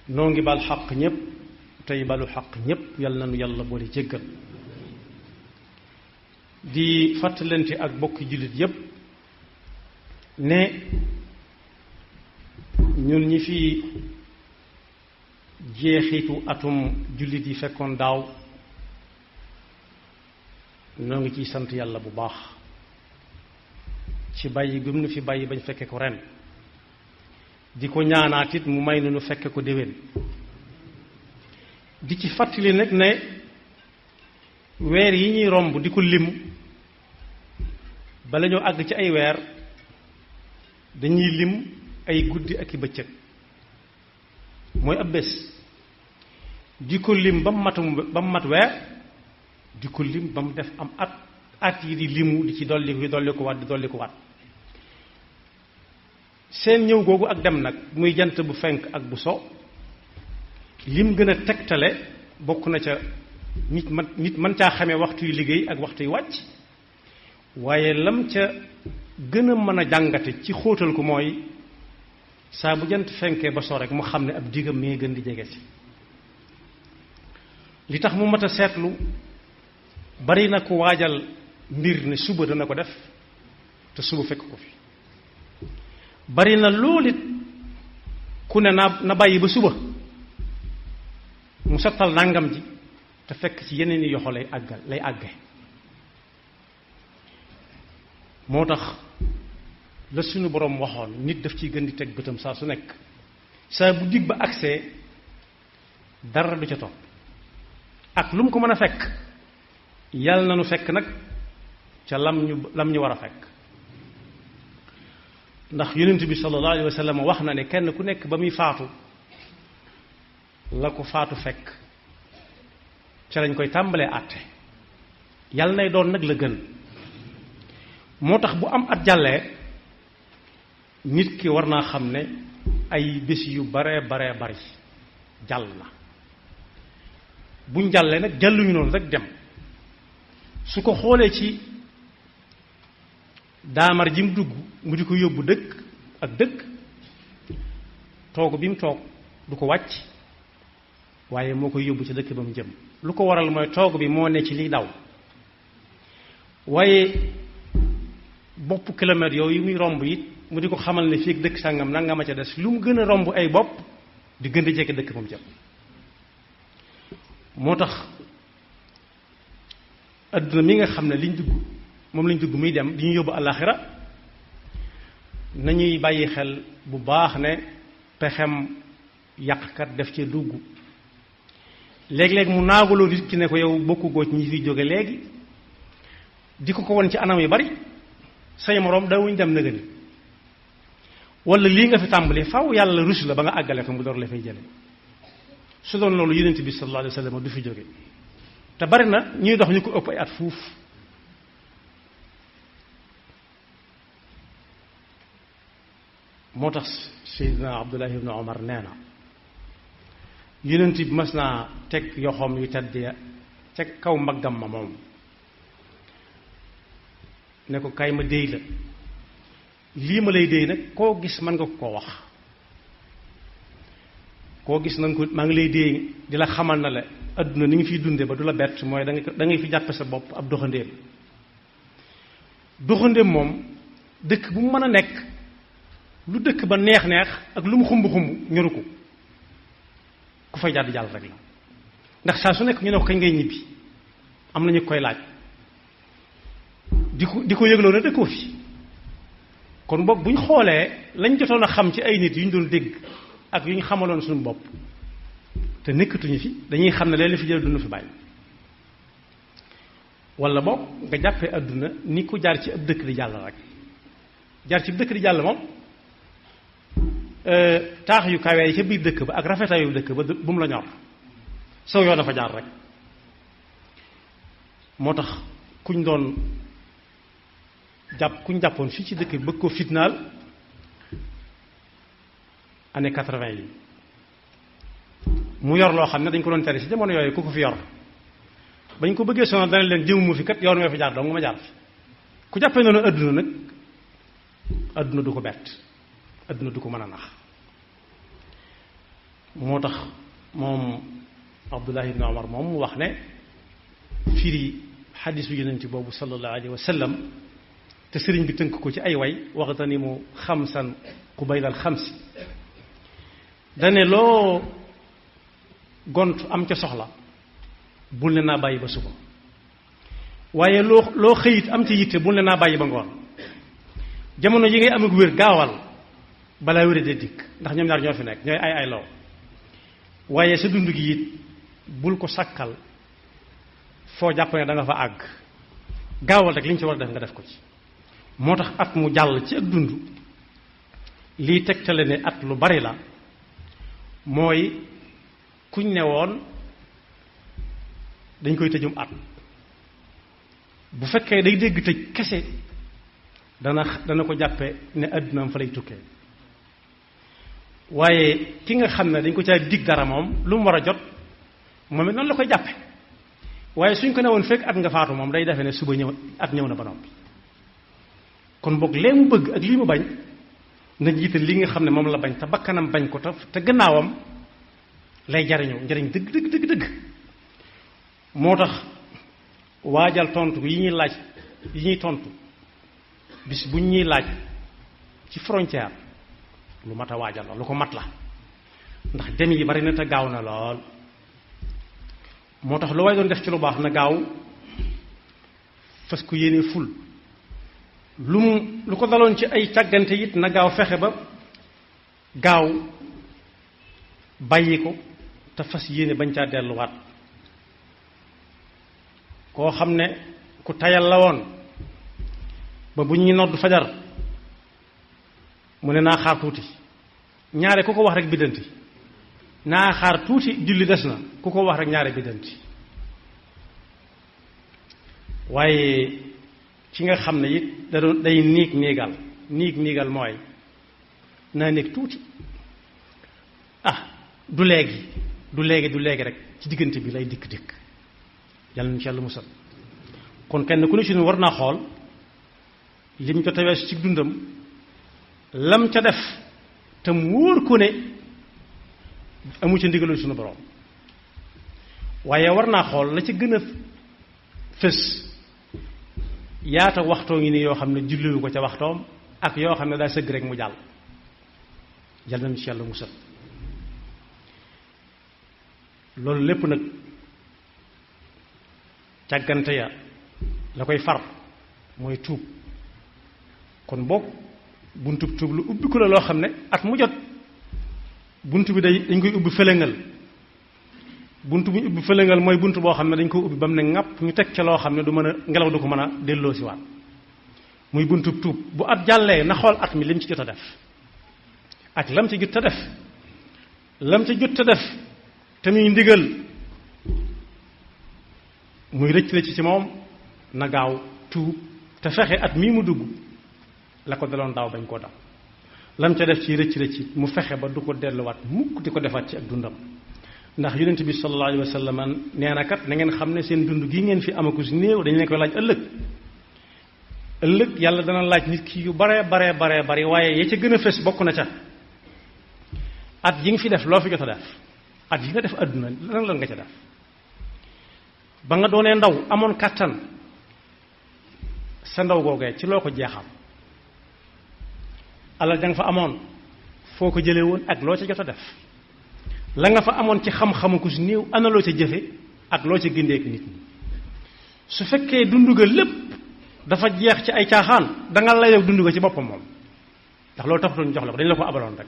noo ngi bal xaq ñépp tey balu xaq ñépp yàlla nañu yàlla boole jéggal di fàttalante ak bokki jullit yépp ne ñun ñi fi jeexitu atum jullit yi fekkoon daaw noo ngi ciy sant yàlla bu baax ci bàyyi bi mu nu fi bàyyi bañ fekke ko ren di ko ñaanaat it mu may nu fekke ko déwén di ci fàttali nag ne weer yi ñuy romb di ko lim bala ñoo àgg ci ay weer dañuy lim ay guddi ak i bëccëg mooy ab bés di ko lim ba mu mat weer di ko lim ba mu def am at yi di limu di ci dolli ko waat seen ñëw googu ak dem nag muy jant bu fenk ak bu so lim gën a tegtale bokk na ca nit mën caa xamee waxtu yu liggéey ak waxtu yu wàcc waaye lam ca gën a mën a jàngate ci xóotal ko mooy saa bu jant fenkee ba so rek mu xam ne ab digam mi ngi gën di jege si li tax mu mat a seetlu bari na ko waajal mbir ne suba dana ko def te suba fekk ko fi bari na loolu it ku ne na bàyyi ba suba mu sottal nangam ji te fekk ci yeneen i yoxo lay àgge moo tax la suñu boroom waxoon nit daf ciy gën di teg bëtam saa su nekk saa bu dig ba agsee dara du ca topp ak lu mu ko mën a fekk yàlla na nu fekk nag ca lam ñu war a fekk ndax yonent bi sallallahu alayhi wa sallam wax na ne kenn ku nekk ba muy faatu la ko faatu fekk ca lañ koy tàmbalee àtte yàlla nay doon nag la gën moo tax bu am at jàllee nit ki war naa xam ne ay bés yu baree bari jàll na buñ jàllee nag jàlluñu noonu rek dem su ko xoolee ci daamar ji mu dugg mu di ko yóbbu dëkk ak dëkk toogu bi mu toog du ko wàcc waaye moo koy yóbbu ci dëkk ba mu jëm lu ko waral mooy toogu bi moo ne ci liy daw waaye bopp kilomètres yooyu muy romb it mu di ko xamal ne fii ak dëkk sàngam nangama ca des lu mu gën a romb ay bopp di gën di jekk dëkk ba mu jëm moo tax adduna mi nga xam ne moom lañ dugg muy dem di ñu yóbbu àllaaxira nañuy bàyyi xel bu baax ne pexem yàqkat def ci dugg léeg-léeg mu naagaloo nit ki ne ko yow bokku goo ci ñi fiy jóge léegi di ko won ci anam yu bari say moroom dawuñ dem nëgëni wala lii nga fi tàmbali faw yàlla rus la ba nga àggale ko mu door la fay jële su doon loolu yonent bi sallallahu alayhi wa sallam du fi jóge te bari na ñuy dox ñu ko ëpp ay at fuuf moo tax Seydina Abdullahi ibn Omar nee na yonent bi mas naa teg yoxoom yu tedd ya ca kaw mbaggam ma moom ne ko kay ma déy la lii ma lay déy nag koo gis mën nga ko wax koo gis na nga ko maa ngi lay déy di la xamal na la adduna ni nga fiy dunde ba du la bett mooy da ngay fi jàppe sa bopp ab doxandéem doxandéem moom dëkk bu mu mën a nekk lu dëkk ba neex-neex ak lu mu xumb-xumb ñoru ko ku fay jàdd jàll rek la ndax saa su nekk ñu ne ko kañ ngay ñibbi am na ñu koy laaj di ko yëgloo ne dëkkoo fi kon boog bu ñu xoolee lañ jotoon a xam ci ay nit yu ñu doon dégg ak yu ñu xamaloon suñu bopp te nekkatuñu fi dañuy xam ne leen fi jël dund fi bàyyi wala boog nga jàppee adduna ni ko jaar ci ab dëkk di jàll rek jaar ci dëkk di jàll moom taax yu kawee yi ca biir dëkk ba ak rafetaayu dëkk ba bu mu la ñor saw yoo dafa jaar rek moo tax kuñ jàppoon fii ci dëkk bi bëgg ko fitnaal année 80 yi mu yor loo xam ne dañ ko doon tere ci jamono yooyu ku ko fi yor bañ ko bëggee sonal dana leen jëmu fi kat yoon nga fi jaar dong nga ma jaar fi ku jàppee noonu adduna nag adduna du ko bett adduna du ko mën a nax moo tax moom Abdullah ibn Umar moom mu wax ne firi xadisu yonent boobu sallallahu alayhi wa sallam te sëriñ bi tënk ko ci ay way waxtani mu xamsan qubaylal xamsi dane loo gont am ca soxla bul ne naa bàyyi ba suba waaye loo xëyit am ca yitte bul ne naa bàyyi ba ngoon jamono yi ngay am ak wér gaawal balaa wér de dikk ndax ñoom ñaar ñoo fi nekk ñooy ay law waaye sa dund gi it bul ko sakkal foo jàpp ne da nga fa àgg gaawal rek li ñu ci war a def nga def ko ci moo tax at mu jàll ci ak dund lii tegtale ne at lu bari la mooy kuñ ne woon dañ koy tëjum at bu fekkee day dégg tëj kese dana ko jàppe ne àddunaam fa lay tukkee waaye ki nga xam ne dañ ko caa dig dara moom lu mu war a jot moom it noonu la koy jàppe waaye suñ ko ne woon fekk at nga faatu moom day defe ne suba ñëw at ñëw na ba noppi kon boog lee mu bëgg ak lii mu bañ na jiital li nga xam ne moom la bañ te bakkanam bañ ko te gannaawam lay jariñoo njariñ dëgg moo tax waajal tontu yi ñuy laaj yi ñuy tontu bis buñ ñuy laaj ci frontière lu mat a waajal la lu ko mat la ndax dem yi bari na te gaaw na lool moo tax lu waay doon def ci lu baax na gaaw fas ko yéene ful lu ko daloon ci ay càggante it na gaaw fexe ba gaaw bàyyi ko te fas yéene bañ caa delluwaat koo xam ne ku tayal la woon ba bu ñuy nodd fajar mu ne naa xaar tuuti ñaare ku ko wax rek biddanti naa xaar tuuti julli des na ku ko wax rek ñaare biddanti waaye ki nga xam ne it day niigal mooy naa néeg tuuti du léegi rek ci diggante bi lay dikk yàlla na ci yàlla musal kon kenn ku ne ci war naa xool lim jot a weesu ci dundam lam ca def te mu wóor ko ne amu ca ndigalul suñu borom waaye war naa xool la ca gën a fës yaata waxtoo ngi nii yoo xam ne julliwu ko ca waxtoom ak yoo xam ne daa sëgg rek mu jàll yàlla na ci yàlla musal loolu lépp nag càggante ya la koy far mooy tuub kon boog buntub tuub lu ubbi ko la loo xam ne at mu jot bunt bi dañ koy ubbi fëlëngal bunt bu ñu ubbi fëlëngal mooy bunt boo xam ne dañ ko ubbi ba mu ne ŋàpp ñu teg ca loo xam ne du mën a ngelaw du ko mën a delloo si waat muy buntub tuub bu at jàllee na xool at mi lim ci jot a def ak lam ci jot a def lam ci jot a def te muy ndigal muy rëcc ci moom na gaaw tuub te fexe at mii mu dugg la ko daloon daaw bañ koo dal lam ca def ci rëcc mu fexe ba du ko delluwaat mukk di ko defaat ci ak dundam ndax yonent bi sallallahu alayhi wa sallam nee na kat na ngeen xam ne seen dund gi ngeen fi amaku si néew dañu leen koy laaj ëllëg yàlla dana laaj nit ki yu bare bari waaye ya ca gën a fës bokk na ca at yi nga fi def loo fi jot a def at yi nga def àdduna lan nga ca def ba nga doonee ndaw amoon kàttan sa ndaw googee ci loo ko jeexal alal da nga fa amoon foo ko jëlee woon ak loo ca jot a def la nga fa amoon ci xam-xamu ku si néew ana loo ca jëfe ak loo ca gindeek nit ñi su fekkee dund ga lépp dafa jeex ci ay caaxaan danga la yow dund ga ci boppam moom ndax loolu taxutoon jox la ko dañ la ko abaloon rek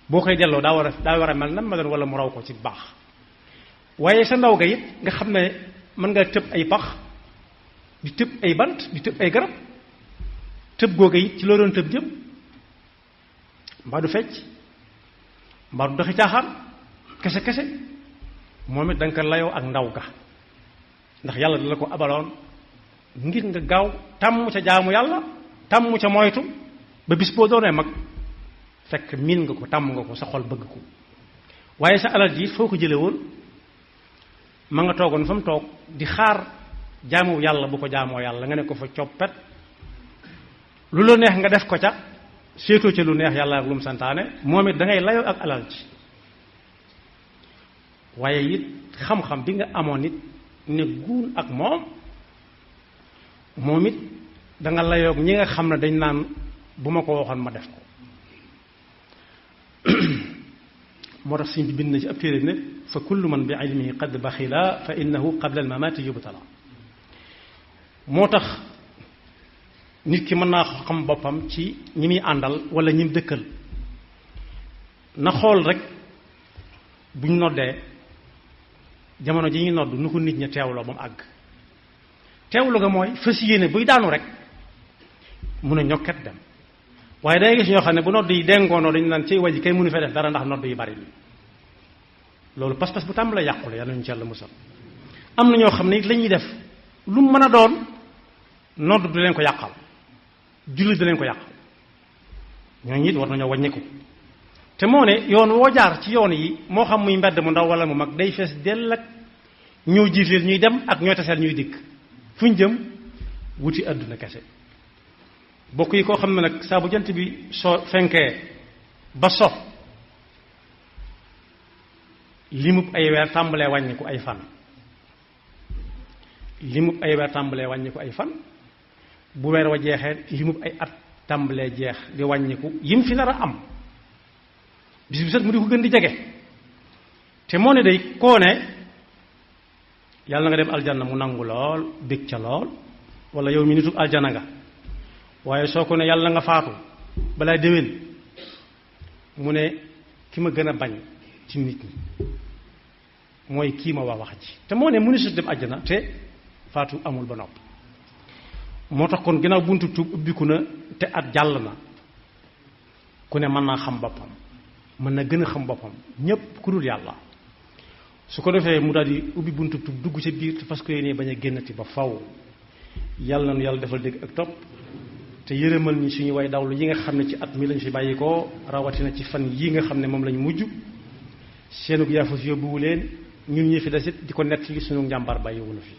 boo koy delloo daa war a mel nan ma doon wala mu raw ko ci baax waaye sa ndaw ga it nga xam ne mën nga tëb ay pax di tëb ay bant di tëb ay garab tëb googa it ci loo doon tëb jëm mbaa du fecc mbaa du doxi caaxaan kese moom it da nga ko layoo ak ndaw ga ndax yàlla da la ko abaloon ngir nga gaaw tàmm ca jaamu yàlla tàmm ca moytu ba bis boo doonee mag fekk miin nga ko tàmm nga ko sa xol bëgg ko waaye sa alal ji foo ko jële woon ma nga toogoon fa mu toog di xaar jaamu yàlla bu ko jaamoo yàlla nga ne ko fa coppet lu la neex nga def ko ca séetoo ca lu neex yàlla ak lu mu santaane moom it da ngay layoo ak alal ji waaye it xam-xam bi nga amoon it ne guun ak moom it da nga layoog ñi nga xam ne dañ naan bu ma ko waxoon ma def ko moo tax suñ bi bind na ci ab téere ne fa kullu man bi ilmihi qad baxila fa innahu qabla al mamati yubtala moo tax nit ki mën naa xam boppam ci ñi muy àndal wala ñi mu dëkkal na xool rek buñ noddee jamono ji ñuy nodd nu ko nit ña teewloo ba mu àgg teewlu ga mooy fas yéene buy daanu rek mun a ñokket dem waaye day gis ñoo xam ne bu nodd yi dengoonoo dañu naan ci waji kay mënu fee def dara ndax nodd yi bari loolu pas-pas bu tàmm la yàqule yàlla ñu ci yàlla musal am na ñoo xam ne it la ñuy def lu mu mën a doon nodd du leen ko yàqal julli du leen ko yàqal ñooñu it war nañoo wàññiku te moo ne yoon woo jaar ci yoon yi moo xam muy mbedd mu ndaw wala mu mag day fees dell ak ñoo jiiteel ñuy dem ak ñoo taseel ñuy dikk fu ñu jëm wuti àdduna kese bokk yi koo xam ne nag saa bu jant bi fenkee ba so limub ay weer tàmbalee wàññiku ay fan limub ay weer tàmbalee wàññiku ay fan bu weer wa jeexee limub ay at tàmbalee jeex di wàññiku yim fi nar a am bis bu set mu di ko gën di jege te moo ne day koo ne yàlla nga dem aljanna mu nangu lool bég ca lool wala yow mi nitub aljanna nga waaye soo ko ne yàlla nga faatu balaa déwén mu ne ki ma gën a bañ ci nit ñi mooy kii ma wax ji te moo ne mu ni su dem àjjana te faatu amul ba noppi moo tax kon ginnaaw buntu tuub ubbiku na te at jàll na ku ne mën naa xam boppam mën na gën a xam boppam ñépp ku dul yàlla su ko defee mu daal di ubbi buntu tuub dugg ci biir te parce que yéen bañ a génnati ba faw yàlla na nu yàlla defal dégg ak topp te yërëmal ñi suñu way dawlu yi nga xam ne ci at mi lañ fi bàyyi ko rawatina ci fan yii nga xam ne moom lañ mujj seenug yaafus yóbbuwu leen ñun ñi fi desit di ko nett li suñu njàmbaar bàyyiwunu fi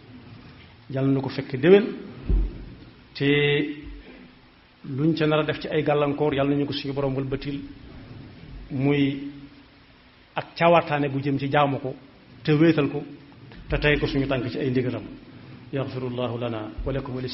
yàlla na ko fekk déwén te luñ ca nar a def ci ay gàllankoor yàlla nañu ko suñu borom wëlbatil muy ak caawartaane gu jëm ci jaamu ko te wéetal ko te tey ko suñu tànk ci ay ndigalam yaxfirullahu lana wa lakum wa li